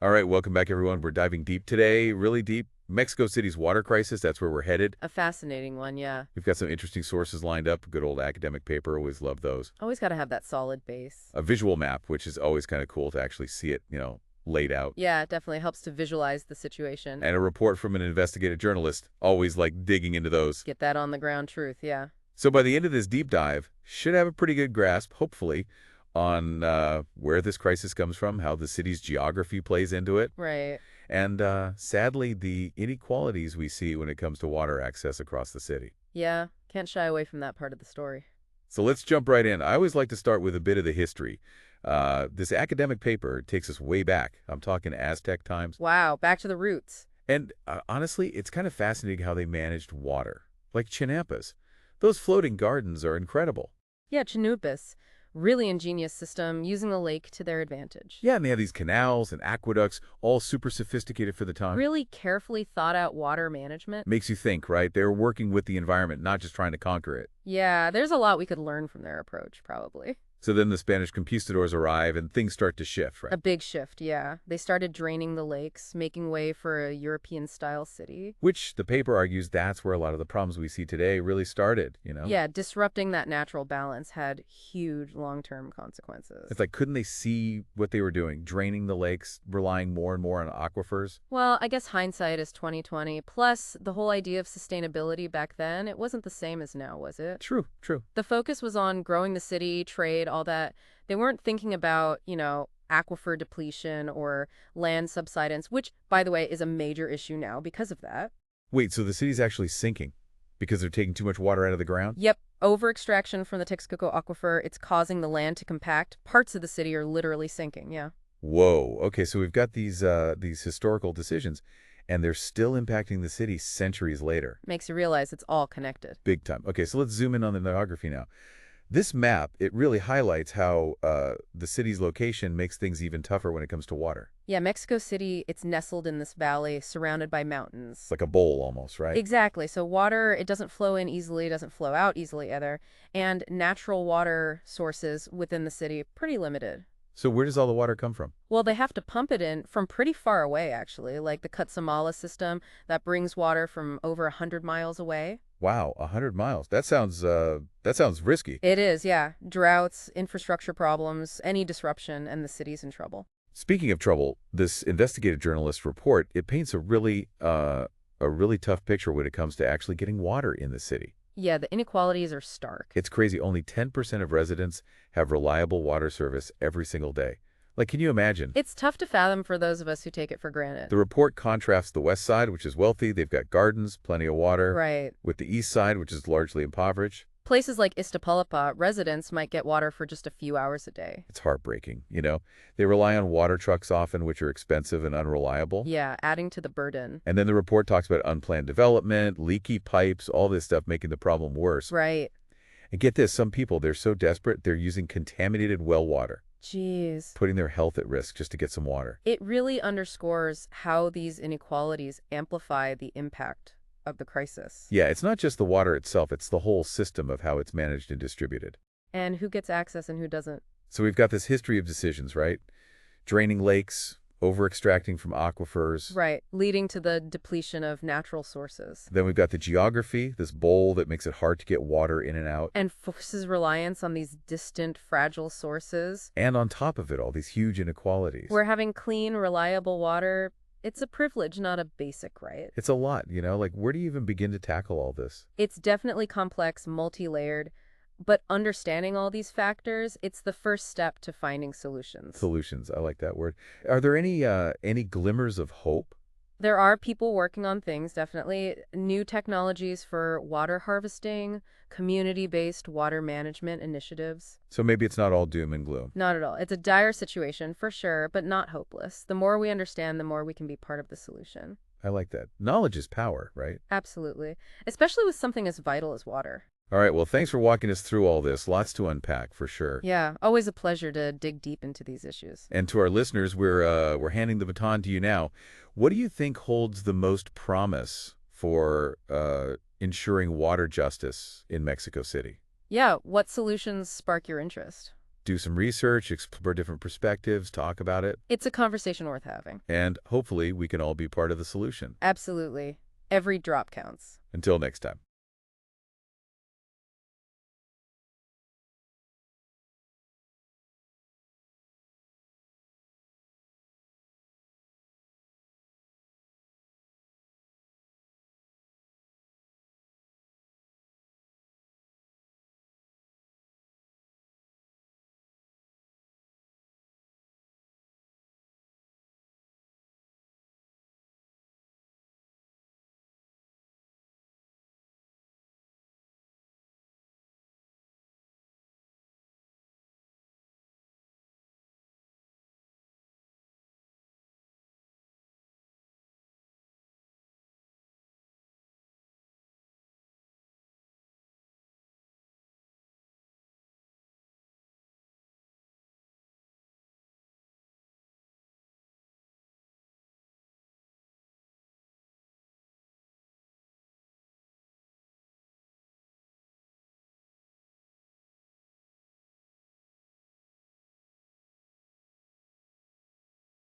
All right, welcome back, everyone. We're diving deep today, really deep. Mexico City's water crisis, that's where we're headed. A fascinating one, yeah. We've got some interesting sources lined up. Good old academic paper, always love those. Always got to have that solid base. A visual map, which is always kind of cool to actually see it, laid out. Yeah, it definitely helps to visualize the situation. And a report from an investigative journalist, always like digging into those. Get that on the ground truth, yeah. So by the end of this deep dive, should have a pretty good grasp, hopefully, on where this crisis comes from, how the city's geography plays into it, Right. and sadly, the inequalities we see when it comes to water access across the city. Yeah, can't shy away from that part of the story. So let's jump right in. I always like to start with a bit of the history. This academic paper takes us way back. I'm talking Aztec times. Wow, back to the roots. And honestly, it's kind of fascinating how they managed water. Like Chinampas. Those floating gardens are incredible. Yeah, Chinupis. Really ingenious system, using the lake to their advantage. Yeah, and they have these canals and aqueducts, all super sophisticated for the time. Really carefully thought out water management. Makes you think, right? They were working with the environment, not just trying to conquer it. Yeah, there's a lot we could learn from their approach, probably. So then the Spanish conquistadors arrive and things start to shift, right? A big shift, yeah. They started draining the lakes, making way for a European-style city. Which the paper argues that's where a lot of the problems we see today really started, Yeah, disrupting that natural balance had huge long-term consequences. It's like, couldn't they see what they were doing? Draining the lakes, relying more and more on aquifers? Well, I guess hindsight is 2020. Plus, the whole idea of sustainability back then, it wasn't the same as now, was it? True, true. The focus was on growing the city, trade, all that. They weren't thinking about, aquifer depletion or land subsidence, which, by the way, is a major issue now because of that. Wait, so the city's actually sinking because they're taking too much water out of the ground? Yep, over-extraction from the Texcoco aquifer, it's causing the land to compact. Parts of the city are literally sinking, yeah. Whoa. Okay, so we've got these historical decisions, and they're still impacting the city centuries later. Makes you realize it's all connected. Big time. Okay, so let's zoom in on the geography now. This map, it really highlights how the city's location makes things even tougher when it comes to water. Yeah, Mexico City, it's nestled in this valley surrounded by mountains. It's like a bowl almost, right? Exactly. So water, it doesn't flow in easily, it doesn't flow out easily either. And natural water sources within the city, pretty limited. So where does all the water come from? Well, they have to pump it in from pretty far away, actually, like the Cutzamala system that brings water from over 100 miles away. Wow, 100 miles. That sounds risky. It is, yeah. Droughts, infrastructure problems, any disruption, and the city's in trouble. Speaking of trouble, this investigative journalist report, it paints a really tough picture when it comes to actually getting water in the city. Yeah, the inequalities are stark. It's crazy. Only 10% of residents have reliable water service every single day. Like, can you imagine? It's tough to fathom for those of us who take it for granted. The report contrasts the west side, which is wealthy, they've got gardens, plenty of water, Right. with the east side, which is largely impoverished. Places like Iztapalapa, residents might get water for just a few hours a day. It's heartbreaking, They rely on water trucks often, which are expensive and unreliable. Yeah, adding to the burden. And then the report talks about unplanned development, leaky pipes, all this stuff making the problem worse. Right. And get this, some people, they're so desperate, they're using contaminated well water, Jeez. putting their health at risk just to get some water. It really underscores how these inequalities amplify the impact of the crisis. Yeah, it's not just the water itself, it's the whole system of how it's managed and distributed. And who gets access and who doesn't. So we've got this history of decisions, right? Draining lakes, over-extracting from aquifers. Right, leading to the depletion of natural sources. Then we've got the geography, this bowl that makes it hard to get water in and out. And forces reliance on these distant, fragile sources. And on top of it all, these huge inequalities. Where having clean, reliable water, it's a privilege, not a basic right. It's a lot, Like, where do you even begin to tackle all this? It's definitely complex, multi-layered, but understanding all these factors, it's the first step to finding solutions. Solutions, I like that word. Are there any glimmers of hope? There are people working on things, definitely. New technologies for water harvesting, community-based water management initiatives. So maybe it's not all doom and gloom. Not at all. It's a dire situation, for sure, but not hopeless. The more we understand, the more we can be part of the solution. I like that. Knowledge is power, right? Absolutely. Especially with something as vital as water. All right, well, thanks for walking us through all this. Lots to unpack, for sure. Yeah, always a pleasure to dig deep into these issues. And to our listeners, we're handing the baton to you now. What do you think holds the most promise for ensuring water justice in Mexico City? Yeah, what solutions spark your interest? do some research, explore different perspectives, talk about it, It's a conversation worth having. and hopefully we can all be part of the solution. Absolutely. Every drop counts. Until next time.